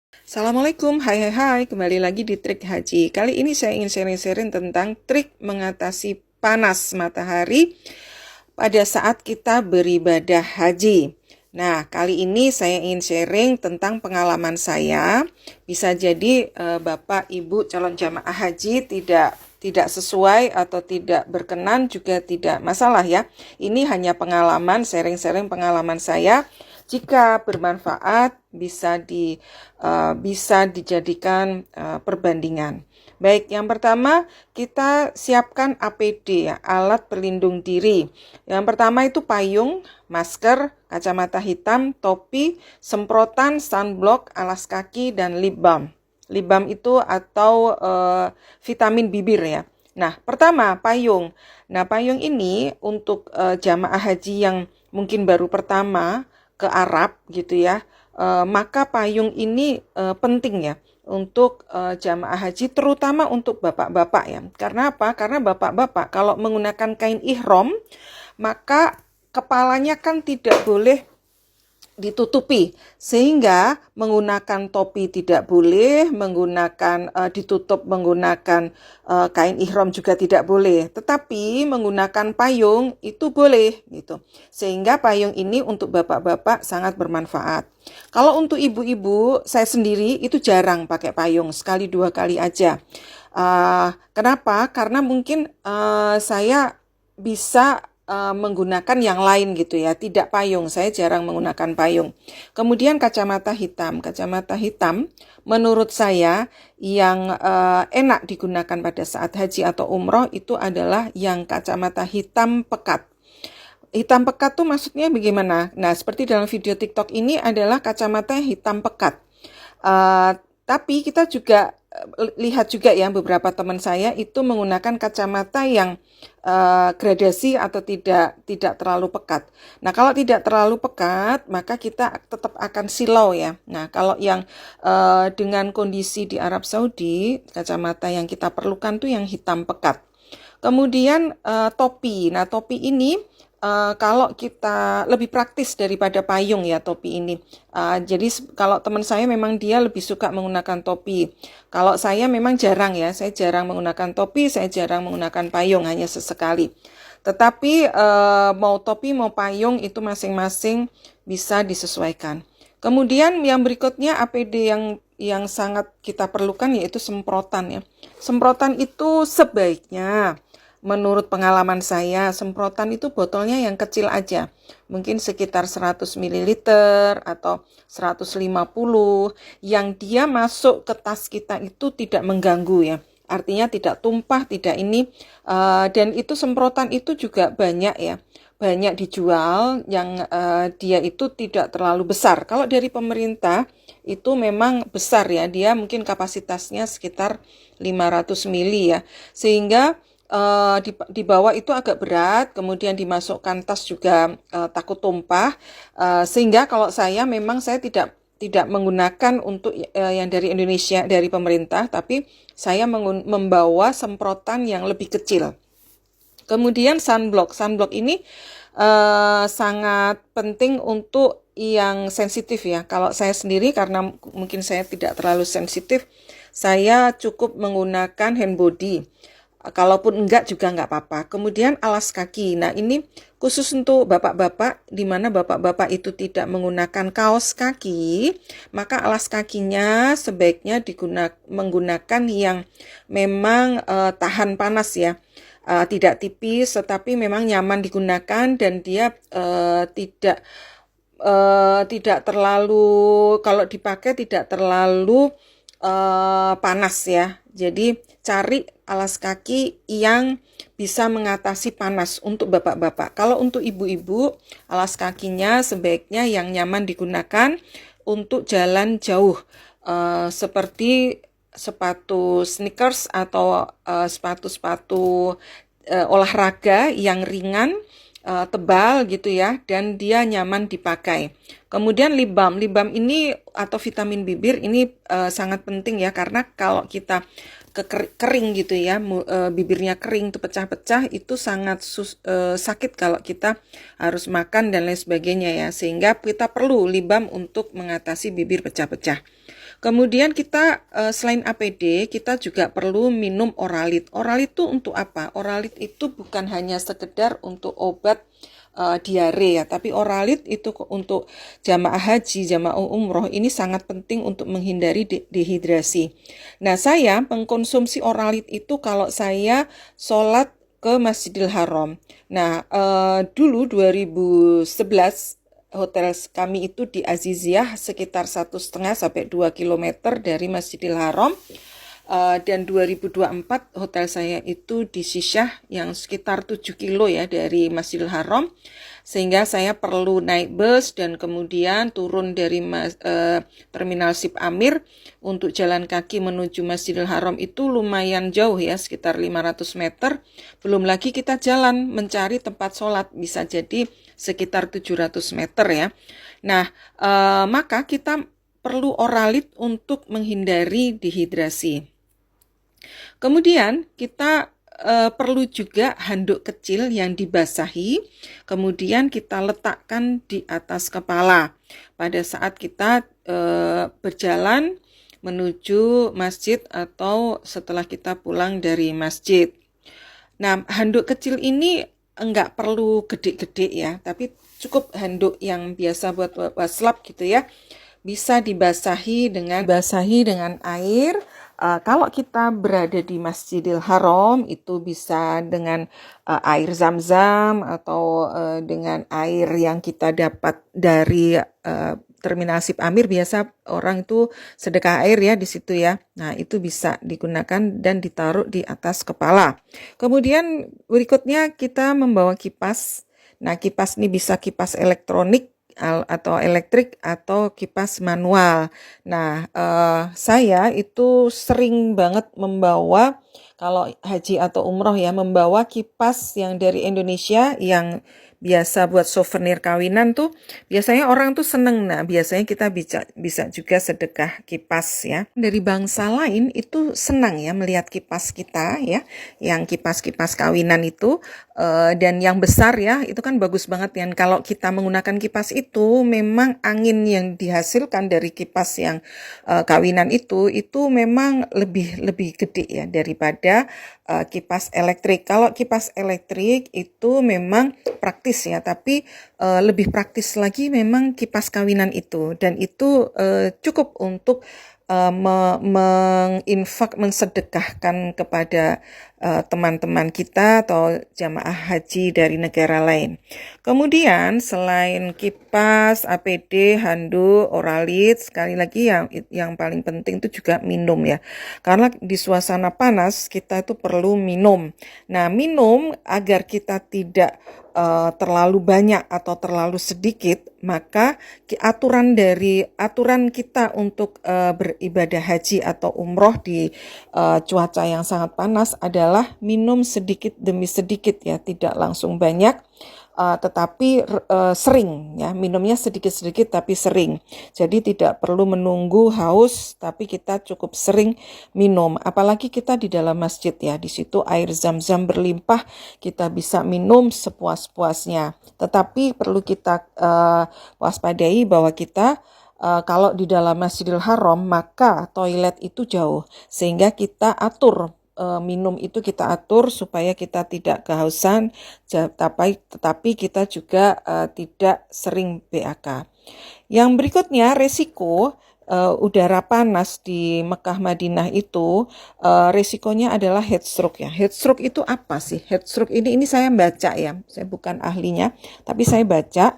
Assalamualaikum, hai, kembali lagi di Trik Haji. Kali ini saya ingin sharing-sharing tentang trik mengatasi panas matahari pada saat kita beribadah haji. Nah, kali ini saya ingin sharing tentang pengalaman saya. Bisa jadi Bapak Ibu calon jamaah haji tidak sesuai atau tidak berkenan juga tidak masalah ya. Ini hanya pengalaman, sharing-sharing pengalaman saya. Jika bermanfaat bisa dijadikan perbandingan. Baik, yang pertama kita siapkan APD ya, alat pelindung diri. Yang pertama itu payung, masker, kacamata hitam, topi, semprotan, sunblock, alas kaki, dan lip balm. Lip balm itu atau vitamin bibir ya. Nah, pertama payung. Nah, payung ini untuk jamaah haji yang mungkin baru pertama ke Arab gitu ya, maka payung ini penting ya untuk jamaah haji, terutama untuk bapak-bapak ya. Karena apa? Karena bapak-bapak kalau menggunakan kain ihram, maka kepalanya kan tidak boleh ditutupi, sehingga menggunakan topi tidak boleh, ditutup menggunakan kain ihram juga tidak boleh, tetapi menggunakan payung itu boleh gitu. Sehingga payung ini untuk bapak-bapak sangat bermanfaat. Kalau untuk ibu-ibu, saya sendiri itu jarang pakai payung, sekali dua kali aja. Kenapa? Karena mungkin saya bisa menggunakan yang lain gitu ya, tidak payung. Saya jarang menggunakan payung. Kemudian kacamata hitam. Kacamata hitam menurut saya yang enak digunakan pada saat haji atau umroh itu adalah yang kacamata hitam pekat. Hitam pekat tuh maksudnya bagaimana? Nah, seperti dalam video TikTok ini adalah kacamata hitam pekat. Uh, tapi kita juga lihat juga ya, beberapa teman saya itu menggunakan kacamata yang gradasi atau tidak terlalu pekat. Nah, kalau tidak terlalu pekat, maka kita tetap akan silau ya. Nah, kalau yang dengan kondisi di Arab Saudi, kacamata yang kita perlukan tuh yang hitam pekat. Kemudian topi. Nah, topi ini kalau kita lebih praktis daripada payung ya, topi ini. Jadi kalau teman saya memang dia lebih suka menggunakan topi. Kalau saya memang jarang ya, saya jarang menggunakan topi, saya jarang menggunakan payung, hanya sesekali. Tetapi mau topi mau payung itu masing-masing bisa disesuaikan. Kemudian yang berikutnya APD yang sangat kita perlukan yaitu semprotan ya. Semprotan itu sebaiknya menurut pengalaman saya, semprotan itu botolnya yang kecil aja. Mungkin sekitar 100 ml atau 150 yang dia masuk ke tas kita itu tidak mengganggu ya. Artinya tidak tumpah, tidak ini. Dan itu semprotan itu juga banyak ya. Banyak dijual yang dia itu tidak terlalu besar. Kalau dari pemerintah itu memang besar ya. Dia mungkin kapasitasnya sekitar 500 mili ya. Sehingga di bawah itu agak berat, kemudian dimasukkan tas juga takut tumpah, sehingga kalau saya memang saya tidak menggunakan untuk yang dari Indonesia dari pemerintah, tapi saya membawa semprotan yang lebih kecil. Kemudian sunblock ini sangat penting untuk yang sensitif ya. Kalau saya sendiri karena mungkin saya tidak terlalu sensitif, saya cukup menggunakan hand body. Kalaupun enggak juga enggak apa-apa. Kemudian alas kaki. Nah, ini khusus untuk bapak-bapak, di mana bapak-bapak itu tidak menggunakan kaos kaki, maka alas kakinya sebaiknya menggunakan yang memang tahan panas ya. Tidak tipis, tetapi memang nyaman digunakan dan dia tidak terlalu, kalau dipakai tidak terlalu panas ya. Jadi cari alas kaki yang bisa mengatasi panas untuk bapak-bapak. Kalau untuk ibu-ibu, alas kakinya sebaiknya yang nyaman digunakan untuk jalan jauh, seperti sepatu sneakers atau sepatu-sepatu olahraga yang ringan, tebal gitu ya, dan dia nyaman dipakai. Kemudian lip balm. Lip balm ini atau vitamin bibir ini sangat penting ya, karena kalau kita kering gitu ya, bibirnya kering tuh pecah-pecah, itu sangat sakit kalau kita harus makan dan lain sebagainya ya, sehingga kita perlu lip balm untuk mengatasi bibir pecah-pecah. Kemudian kita selain APD, kita juga perlu minum Oralit. Oralit itu untuk apa? Oralit itu bukan hanya sekedar untuk obat diare ya, tapi Oralit itu untuk jamaah haji, jamaah umroh ini sangat penting untuk menghindari dehidrasi. Nah, saya mengkonsumsi Oralit itu kalau saya sholat ke Masjidil Haram. Nah, dulu 2011 hotel kami itu di Aziziyah, sekitar 1,5 sampai 2 kilometer dari Masjidil Haram. Dan 2024 hotel saya itu di Sisyah yang sekitar 7 kilo ya dari Masjidil Haram, sehingga saya perlu naik bus dan kemudian turun dari terminal Sip Amir untuk jalan kaki menuju Masjidil Haram. Itu lumayan jauh ya, sekitar 500 meter. Belum lagi kita jalan mencari tempat sholat, bisa jadi sekitar 700 meter ya. Nah, maka kita perlu Oralit untuk menghindari dehidrasi. Kemudian kita perlu juga handuk kecil yang dibasahi, kemudian kita letakkan di atas kepala pada saat kita berjalan menuju masjid atau setelah kita pulang dari masjid. Nah, handuk kecil ini enggak perlu gede-gede ya, tapi cukup handuk yang biasa buat waslap gitu ya. Bisa dibasahi dengan air. Kalau kita berada di Masjidil Haram itu bisa dengan air zam-zam atau dengan air yang kita dapat dari terminal Sip Amir. Biasa orang itu sedekah air ya di situ ya. Nah, itu bisa digunakan dan ditaruh di atas kepala. Kemudian berikutnya kita membawa kipas. Nah, kipas ini bisa kipas elektronik atau elektrik atau kipas manual. Nah, saya itu sering banget membawa, kalau haji atau umroh ya, membawa kipas yang dari Indonesia yang biasa buat souvenir kawinan tuh. Biasanya orang tuh seneng. Nah, biasanya kita bisa juga sedekah kipas ya. Dari bangsa lain itu senang ya melihat kipas kita ya, yang kipas-kipas kawinan itu. Dan yang besar ya, itu kan bagus banget ya. Kalau kita menggunakan kipas itu, memang angin yang dihasilkan dari kipas yang kawinan itu memang lebih gede ya daripada kipas elektrik. Kalau kipas elektrik itu memang praktis ya, tapi lebih praktis lagi memang kipas kawinan itu, dan itu cukup untuk mensedekahkan kepada teman-teman kita atau jamaah haji dari negara lain. Kemudian selain kipas, APD, handuk, Oralit, sekali lagi yang paling penting itu juga minum ya. Karena di suasana panas kita itu perlu minum. Nah, minum agar kita tidak terlalu banyak atau terlalu sedikit, maka aturan kita untuk beribadah haji atau umroh di cuaca yang sangat panas adalah minum sedikit demi sedikit ya, tidak langsung banyak. Tetapi sering ya, minumnya sedikit-sedikit tapi sering. Jadi tidak perlu menunggu haus, tapi kita cukup sering minum. Apalagi kita di dalam masjid ya, di situ air zam-zam berlimpah, kita bisa minum sepuas-puasnya. Tetapi perlu kita waspadai bahwa kita kalau di dalam Masjidil Haram maka toilet itu jauh, sehingga kita atur minum itu, kita atur supaya kita tidak kehausan, tetapi kita juga tidak sering BAK. Yang berikutnya, resiko udara panas di Mekah Madinah itu resikonya adalah heat stroke ya. Heat stroke itu apa sih? Heat stroke ini saya baca ya, saya bukan ahlinya, tapi saya baca.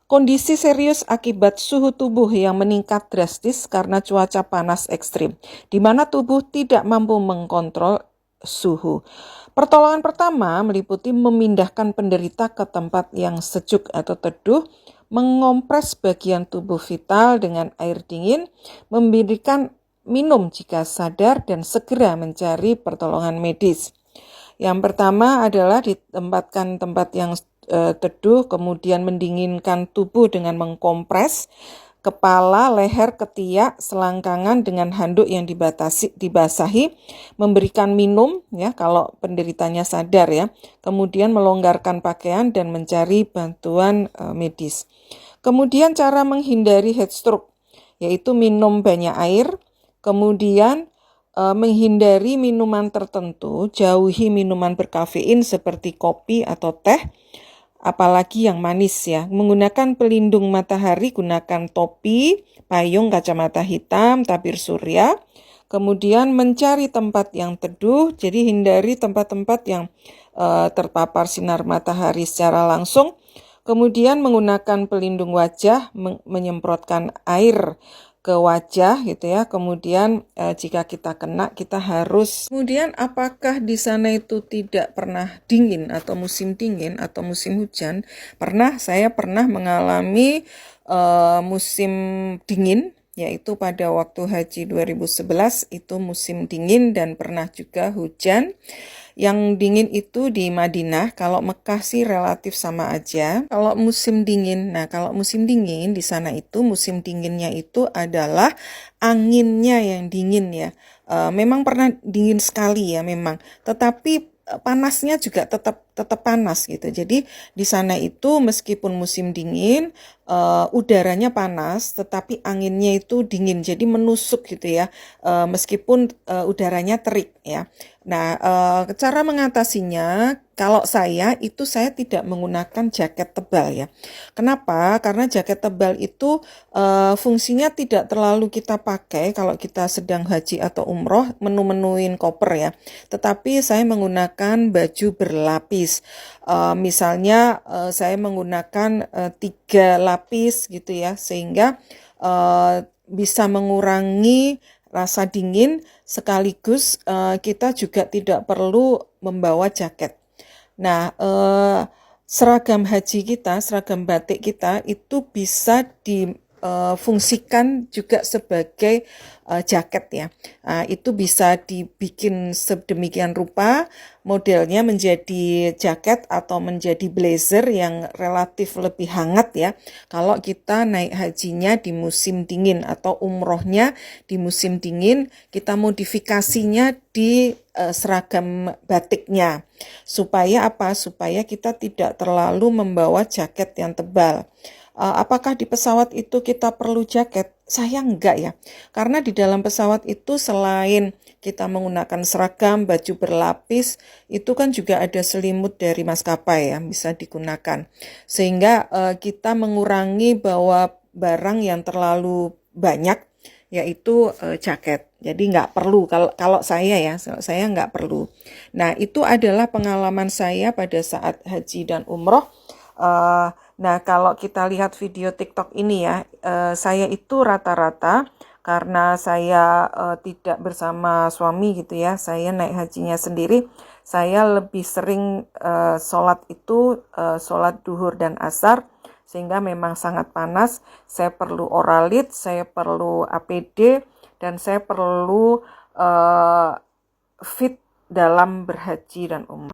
Kondisi serius akibat suhu tubuh yang meningkat drastis karena cuaca panas ekstrim, di mana tubuh tidak mampu mengkontrol suhu. Pertolongan pertama meliputi memindahkan penderita ke tempat yang sejuk atau teduh, mengompres bagian tubuh vital dengan air dingin, memberikan minum jika sadar, dan segera mencari pertolongan medis. Yang pertama adalah ditempatkan tempat yang teduh, kemudian mendinginkan tubuh dengan mengkompres kepala, leher, ketiak, selangkangan dengan handuk yang dibasahi, memberikan minum ya kalau penderitanya sadar ya, kemudian melonggarkan pakaian dan mencari bantuan medis. Kemudian cara menghindari heat stroke yaitu minum banyak air, kemudian menghindari minuman tertentu, jauhi minuman berkafein seperti kopi atau teh, apalagi yang manis ya. Menggunakan pelindung matahari, gunakan topi, payung, kacamata hitam, tabir surya. Kemudian mencari tempat yang teduh, jadi hindari tempat-tempat yang terpapar sinar matahari secara langsung. Kemudian menggunakan pelindung wajah, menyemprotkan air ke wajah gitu ya. Kemudian jika kita kena, kita harus. Kemudian apakah di sana itu tidak pernah dingin atau musim dingin atau musim hujan? Saya pernah mengalami musim dingin, yaitu pada waktu haji 2011 itu musim dingin dan pernah juga hujan. Yang dingin itu di Madinah, kalau Mekah sih relatif sama aja. Kalau musim dingin di sana itu musim dinginnya itu adalah anginnya yang dingin ya. Memang pernah dingin sekali ya memang, tetapi panasnya juga tetap panas gitu. Jadi di sana itu meskipun musim dingin, udaranya panas, tetapi anginnya itu dingin, jadi menusuk gitu ya. Meskipun udaranya terik ya. Nah, cara mengatasinya, kalau saya tidak menggunakan jaket tebal ya. Kenapa? Karena jaket tebal itu fungsinya tidak terlalu kita pakai kalau kita sedang haji atau umroh, menu-menuin koper ya. Tetapi saya menggunakan baju berlapis. Misalnya saya menggunakan 3 lapis gitu ya, sehingga bisa mengurangi rasa dingin, sekaligus kita juga tidak perlu membawa jaket. Nah, seragam batik kita itu bisa difungsikan juga sebagai jaket ya. Itu bisa dibikin sedemikian rupa, modelnya menjadi jaket atau menjadi blazer yang relatif lebih hangat ya. Kalau kita naik hajinya di musim dingin atau umrohnya di musim dingin, kita modifikasinya di seragam batiknya. Supaya apa? Supaya kita tidak terlalu membawa jaket yang tebal. Apakah di pesawat itu kita perlu jaket? Saya enggak ya. Karena di dalam pesawat itu selain kita menggunakan seragam, baju berlapis, itu kan juga ada selimut dari maskapai yang bisa digunakan. Sehingga kita mengurangi bawa barang yang terlalu banyak, yaitu jaket. Jadi nggak perlu, kalau saya nggak perlu. Nah, itu adalah pengalaman saya pada saat haji dan umroh. Nah, kalau kita lihat video TikTok ini ya, saya itu rata-rata karena saya tidak bersama suami gitu ya, saya naik hajinya sendiri, saya lebih sering sholat duhur dan asar, sehingga memang sangat panas. Saya perlu oralit, saya perlu APD, dan saya perlu fit dalam berhaji dan umrah.